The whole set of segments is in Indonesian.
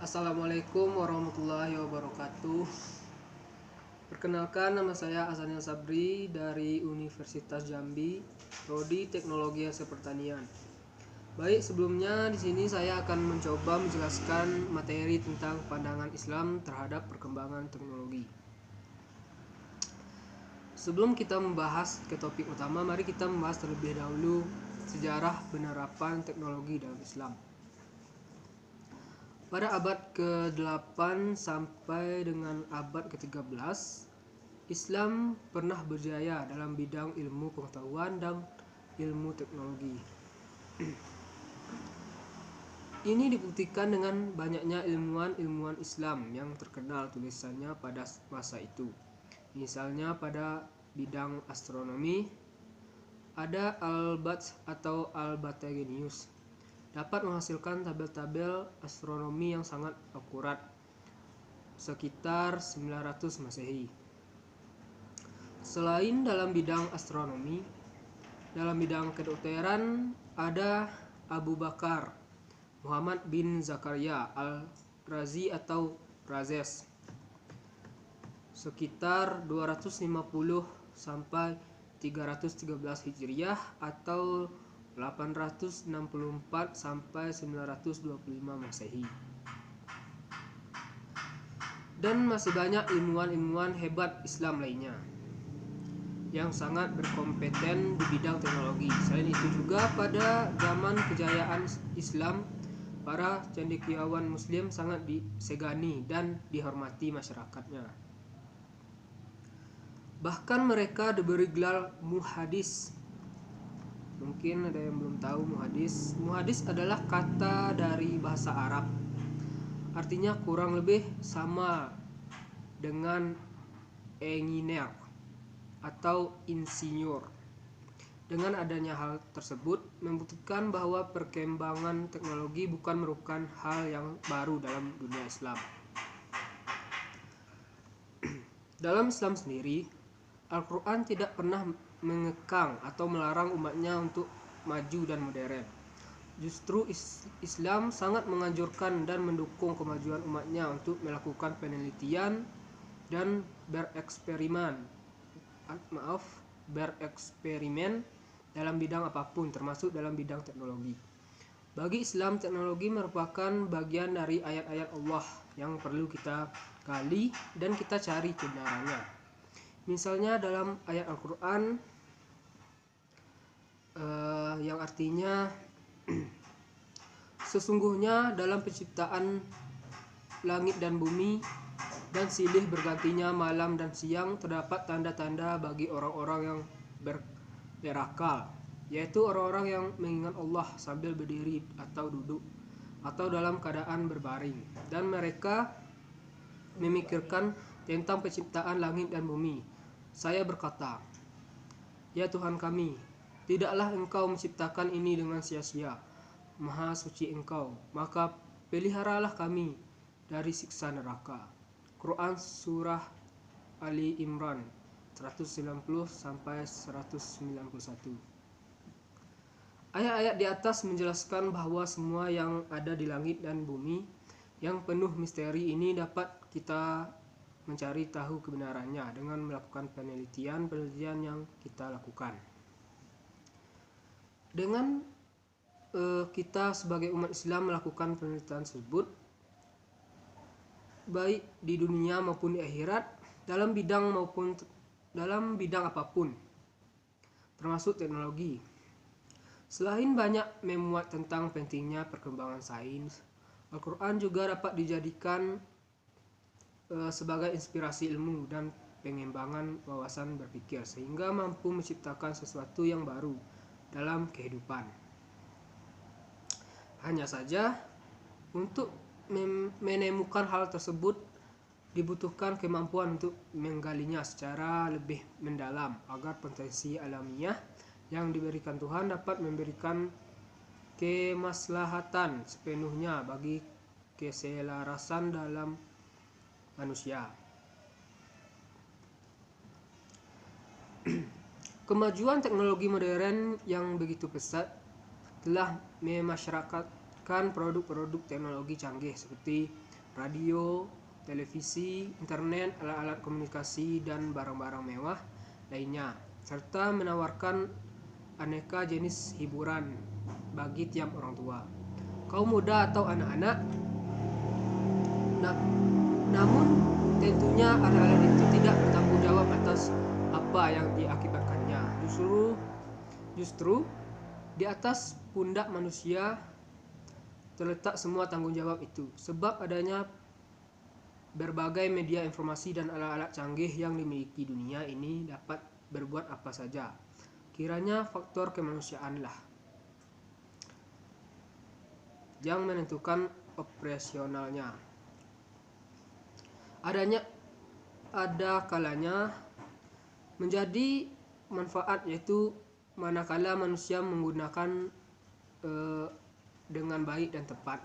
Assalamualaikum warahmatullahi wabarakatuh. Perkenalkan, nama saya Hasanil Sabri dari Universitas Jambi, Prodi Teknologi Hasil Pertanian. Baik, sebelumnya di sini saya akan mencoba menjelaskan materi tentang pandangan Islam terhadap perkembangan teknologi. Sebelum kita membahas ke topik utama, mari kita membahas terlebih dahulu sejarah penerapan teknologi dalam Islam. Pada abad ke-8 sampai dengan abad ke-13, Islam pernah berjaya dalam bidang ilmu pengetahuan dan ilmu teknologi. Ini dibuktikan dengan banyaknya ilmuwan Islam yang terkenal tulisannya pada masa itu. Misalnya pada bidang astronomi, ada Al-Bath atau Al-Batagenius, dapat menghasilkan tabel-tabel astronomi yang sangat akurat sekitar 900 Masehi. Selain dalam bidang astronomi, dalam bidang kedokteran ada Abu Bakar Muhammad bin Zakaria Al-Razi atau Razes sekitar 250 sampai 313 Hijriah atau 864 sampai 925 Masehi. Dan masih banyak ilmuwan hebat Islam lainnya yang sangat berkompeten di bidang teknologi. Selain itu juga pada zaman kejayaan Islam, para cendekiawan Muslim sangat disegani dan dihormati masyarakatnya. Bahkan mereka diberi gelar muhadis. Mungkin ada yang belum tahu muhadis. Muhadis adalah kata dari bahasa Arab. Artinya kurang lebih sama dengan engineer atau insinyur. Dengan adanya hal tersebut membuktikan bahwa perkembangan teknologi bukan merupakan hal yang baru dalam dunia Islam. Dalam Islam sendiri, Al-Quran tidak pernah mengekang atau melarang umatnya untuk maju dan modern. Justru Islam sangat menganjurkan dan mendukung kemajuan umatnya untuk melakukan penelitian dan bereksperimen dalam bidang apapun, termasuk dalam bidang teknologi. Bagi Islam, teknologi merupakan bagian dari ayat-ayat Allah yang perlu kita gali dan kita cari kebenarannya. Misalnya dalam ayat Al-Quran yang artinya sesungguhnya dalam penciptaan langit dan bumi dan silih bergantinya malam dan siang terdapat tanda-tanda bagi orang-orang yang berakal, yaitu orang-orang yang mengingat Allah sambil berdiri atau duduk atau dalam keadaan berbaring, dan mereka memikirkan tentang penciptaan langit dan bumi. Saya berkata, ya Tuhan kami, tidaklah Engkau menciptakan ini dengan sia-sia. Maha suci Engkau, maka peliharalah kami dari siksa neraka. Quran Surah Ali Imran 190 sampai 191. Ayat-ayat di atas menjelaskan bahwa semua yang ada di langit dan bumi yang penuh misteri ini dapat kita mencari tahu kebenarannya dengan melakukan penelitian yang kita lakukan. Dengan kita sebagai umat Islam melakukan penelitian tersebut, baik di dunia maupun di akhirat, dalam bidang apapun, termasuk teknologi. Selain banyak memuat tentang pentingnya perkembangan sains, Al-Quran juga dapat dijadikan sebagai inspirasi ilmu dan pengembangan wawasan berpikir, sehingga mampu menciptakan sesuatu yang baru dalam kehidupan. Hanya saja, untuk menemukan hal tersebut dibutuhkan kemampuan untuk menggalinya secara lebih mendalam agar potensi alamiah yang diberikan Tuhan dapat memberikan kemaslahatan sepenuhnya bagi keselarasan dalam manusia. Kemajuan teknologi modern yang begitu pesat telah memasyarakatkan produk-produk teknologi canggih seperti radio, televisi, internet, alat-alat komunikasi, dan barang-barang mewah lainnya, serta menawarkan aneka jenis hiburan bagi tiap orang tua, kaum muda atau anak-anak. Namun tentunya alat-alat itu tidak bertanggung jawab atas apa yang diakibatkannya. Justru di atas pundak manusia terletak semua tanggung jawab itu, sebab adanya berbagai media informasi dan alat-alat canggih yang dimiliki dunia ini dapat berbuat apa saja kiranya faktor kemanusiaanlah yang menentukan operasionalnya. Ada kalanya menjadi manfaat, yaitu manakala manusia menggunakan dengan baik dan tepat,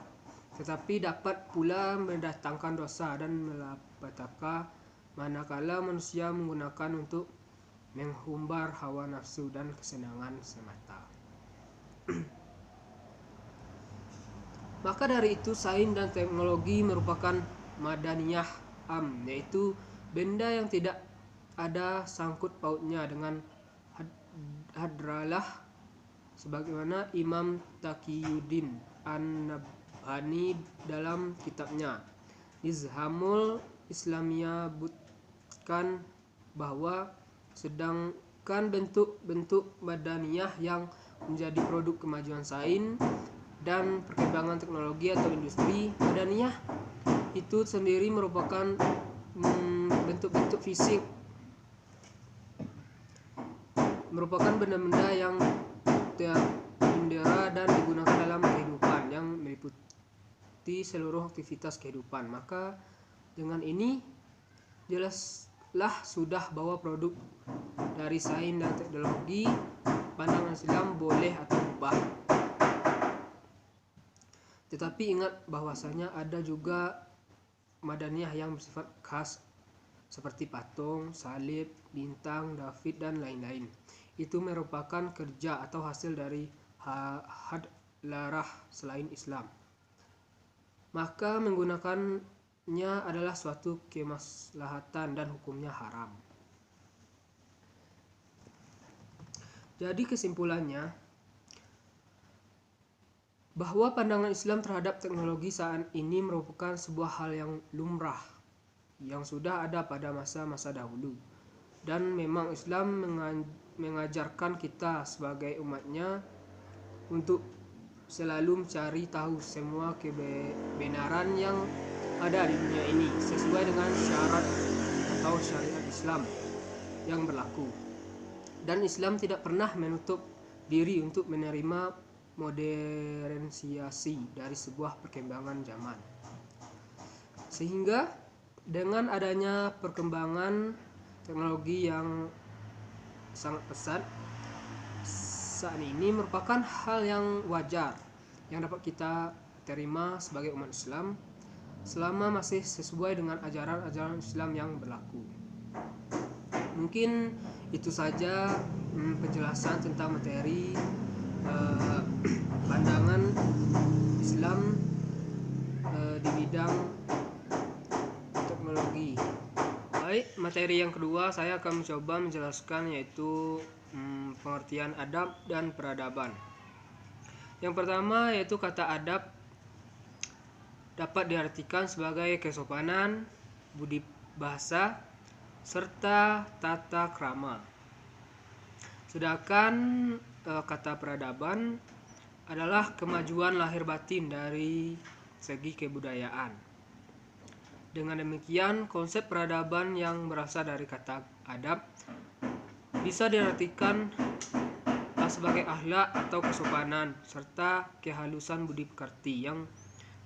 tetapi dapat pula mendatangkan dosa dan malapetaka manakala manusia menggunakan untuk menghumbar hawa nafsu dan kesenangan semata. Maka dari itu, sains dan teknologi merupakan madaniyah yaitu benda yang tidak ada sangkut pautnya dengan hadrallah, sebagaimana Imam Taqiyuddin An-Nabhani dalam kitabnya Nizamul Islamiyah bukan bahwa sedangkan bentuk-bentuk madaniyah yang menjadi produk kemajuan sains dan perkembangan teknologi atau industri, madaniyah itu sendiri merupakan bentuk-bentuk fisik, merupakan benda-benda yang terindera dan digunakan dalam kehidupan yang meliputi seluruh aktivitas kehidupan. Maka dengan ini jelaslah sudah bahwa produk dari sains dan teknologi pandangan Islam boleh atau mubah. Tetapi ingat bahwasanya ada juga madaniyah yang bersifat khas seperti patung, salib, bintang, David, dan lain-lain. Itu merupakan kerja atau hasil dari hadlarah selain Islam. Maka menggunakannya adalah suatu kemaslahatan dan hukumnya haram. Jadi kesimpulannya, bahwa pandangan Islam terhadap teknologi saat ini merupakan sebuah hal yang lumrah yang sudah ada pada masa-masa dahulu, dan memang Islam mengajarkan kita sebagai umatnya untuk selalu mencari tahu semua kebenaran yang ada di dunia ini sesuai dengan syarat atau syariat Islam yang berlaku, dan Islam tidak pernah menutup diri untuk menerima modernisasi dari sebuah perkembangan zaman. Sehingga dengan adanya perkembangan teknologi yang sangat pesat saat ini merupakan hal yang wajar yang dapat kita terima sebagai umat Islam selama masih sesuai dengan ajaran-ajaran Islam yang berlaku. Mungkin itu saja penjelasan tentang materi pandangan Islam di bidang teknologi. Baik, materi yang kedua saya akan mencoba menjelaskan, yaitu pengertian adab dan peradaban. Yang pertama yaitu kata adab dapat diartikan sebagai kesopanan, budi bahasa, serta tata krama. Sedangkan kata peradaban adalah kemajuan lahir batin dari segi kebudayaan. Dengan demikian, konsep peradaban yang berasal dari kata adab bisa diartikan sebagai akhlak atau kesopanan serta kehalusan budi pekerti yang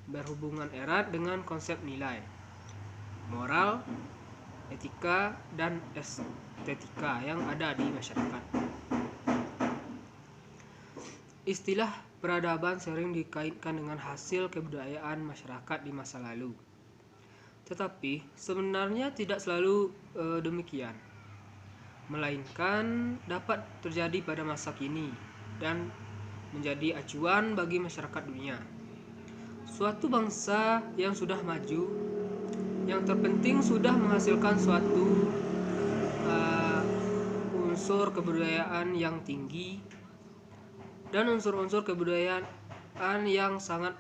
berhubungan erat dengan konsep nilai, moral, etika, dan estetika yang ada di masyarakat. Istilah peradaban sering dikaitkan dengan hasil kebudayaan masyarakat di masa lalu. Tetapi sebenarnya tidak selalu demikian, melainkan dapat terjadi pada masa kini dan menjadi acuan bagi masyarakat dunia. Suatu bangsa yang sudah maju, yang terpenting sudah menghasilkan suatu unsur kebudayaan yang tinggi dan unsur-unsur kebudayaan yang sangat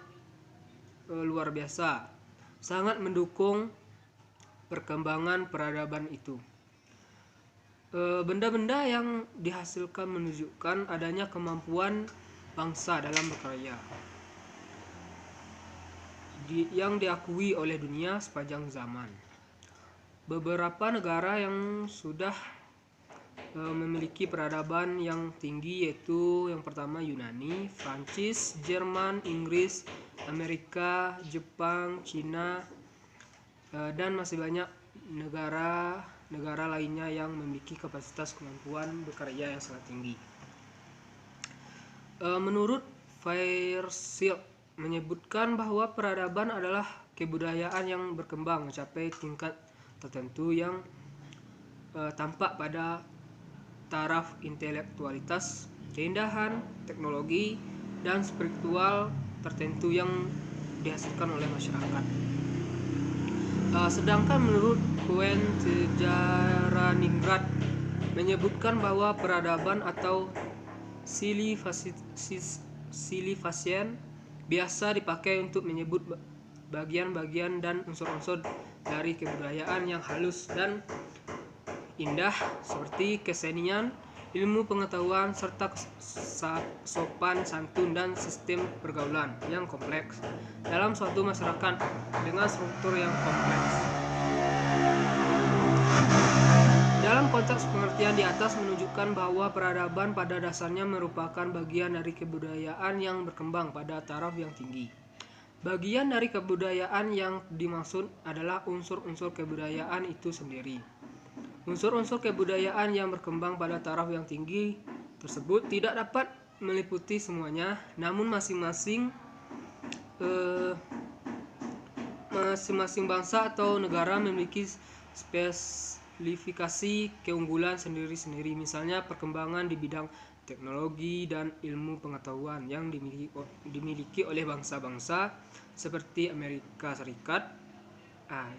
luar biasa, sangat mendukung perkembangan peradaban itu. Benda-benda yang dihasilkan menunjukkan adanya kemampuan bangsa dalam berkarya yang diakui oleh dunia sepanjang zaman. Beberapa negara yang sudah memiliki peradaban yang tinggi yaitu yang pertama Yunani, Prancis, Jerman, Inggris, Amerika, Jepang, Cina, dan masih banyak negara lainnya yang memiliki kapasitas kemampuan berkarya yang sangat tinggi. Menurut Fairchild menyebutkan bahwa peradaban adalah kebudayaan yang berkembang mencapai tingkat tertentu yang tampak pada taraf intelektualitas, keindahan, teknologi, dan spiritual tertentu yang dihasilkan oleh masyarakat. Sedangkan menurut Cohen Sejaraningrat menyebutkan bahwa peradaban atau civilization biasa dipakai untuk menyebut bagian-bagian dan unsur-unsur dari kebudayaan yang halus dan indah seperti kesenian, ilmu pengetahuan, serta sopan santun dan sistem pergaulan yang kompleks dalam suatu masyarakat dengan struktur yang kompleks. Dalam konteks pengertian di atas menunjukkan bahwa peradaban pada dasarnya merupakan bagian dari kebudayaan yang berkembang pada taraf yang tinggi. Bagian dari kebudayaan yang dimaksud adalah unsur-unsur kebudayaan itu sendiri. Unsur-unsur kebudayaan yang berkembang pada taraf yang tinggi tersebut tidak dapat meliputi semuanya, namun masing-masing bangsa atau negara memiliki spesifikasi keunggulan sendiri-sendiri, misalnya perkembangan di bidang teknologi dan ilmu pengetahuan yang dimiliki oleh bangsa-bangsa seperti Amerika Serikat,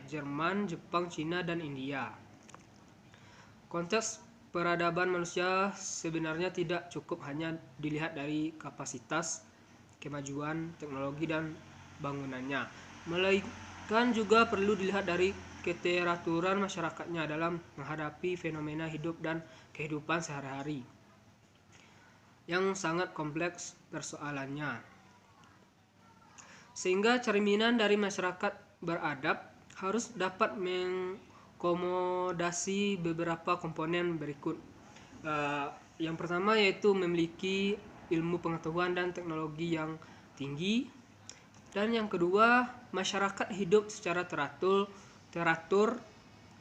Jerman, Jepang, Cina, dan India. Konteks peradaban manusia sebenarnya tidak cukup hanya dilihat dari kapasitas, kemajuan, teknologi, dan bangunannya, melainkan juga perlu dilihat dari keteraturan masyarakatnya dalam menghadapi fenomena hidup dan kehidupan sehari-hari yang sangat kompleks persoalannya. Sehingga cerminan dari masyarakat beradab harus dapat mengakomodasi beberapa komponen berikut. Yang pertama yaitu memiliki ilmu pengetahuan dan teknologi yang tinggi, dan yang kedua masyarakat hidup secara teratur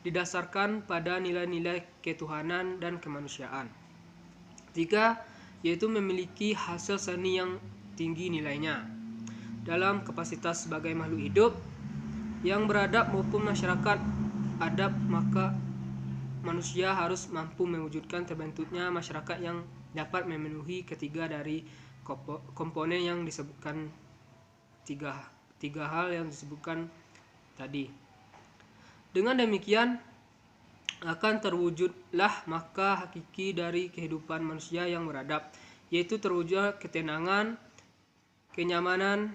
didasarkan pada nilai-nilai ketuhanan dan kemanusiaan. Tiga yaitu memiliki hasil seni yang tinggi nilainya dalam kapasitas sebagai makhluk hidup yang beradab maupun masyarakat adab, maka manusia harus mampu mewujudkan terbentuknya masyarakat yang dapat memenuhi ketiga dari komponen yang disebutkan tiga hal yang disebutkan tadi. Dengan demikian akan terwujudlah maka hakiki dari kehidupan manusia yang beradab, yaitu terwujud ketenangan, kenyamanan,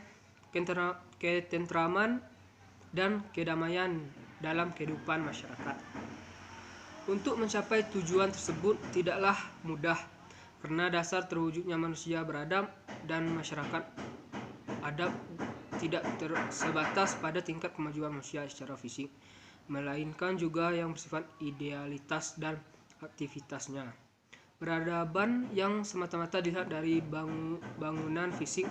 ketentraman, dan kedamaian dalam kehidupan masyarakat. Untuk mencapai tujuan tersebut tidaklah mudah, karena dasar terwujudnya manusia beradab dan masyarakat adab tidak sebatas pada tingkat kemajuan manusia secara fisik, melainkan juga yang bersifat idealitas dan aktivitasnya. Peradaban yang semata-mata dilihat dari bangunan fisik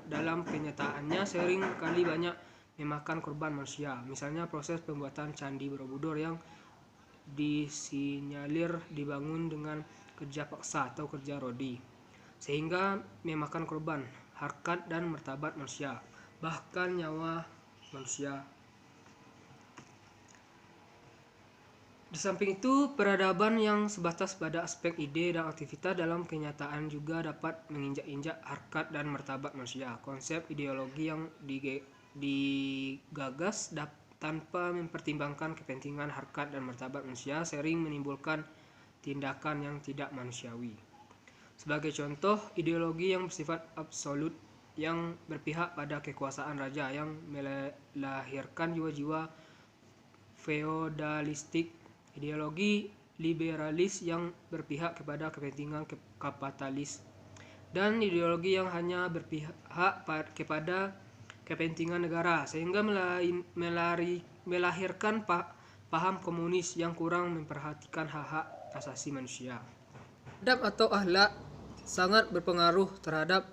dalam kenyataannya sering kali banyak memakan korban manusia. Misalnya proses pembuatan Candi Borobudur yang disinyalir dibangun dengan kerja paksa atau kerja rodi, sehingga memakan korban harkat dan martabat manusia, bahkan nyawa manusia. Di samping itu, peradaban yang sebatas pada aspek ide dan aktivitas dalam kenyataan juga dapat menginjak-injak harkat dan martabat manusia. Konsep ideologi yang digagas tanpa mempertimbangkan kepentingan harkat dan martabat manusia sering menimbulkan tindakan yang tidak manusiawi. Sebagai contoh, ideologi yang bersifat absolut yang berpihak pada kekuasaan raja yang melahirkan jiwa-jiwa feodalistik, ideologi liberalis yang berpihak kepada kepentingan kapitalis, dan ideologi yang hanya berpihak kepada kepentingan negara, sehingga melahirkan paham komunis yang kurang memperhatikan hak-hak asasi manusia. Adab atau akhlak sangat berpengaruh terhadap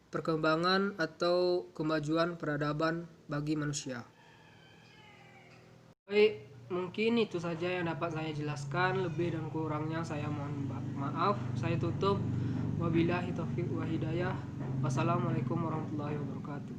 perkembangan atau kemajuan peradaban bagi manusia. Baik, mungkin itu saja yang dapat saya jelaskan. Lebih dan kurangnya saya mohon maaf. Saya tutup. Wabillahi taufiq wa hidayah. Wassalamualaikum warahmatullahi wabarakatuh.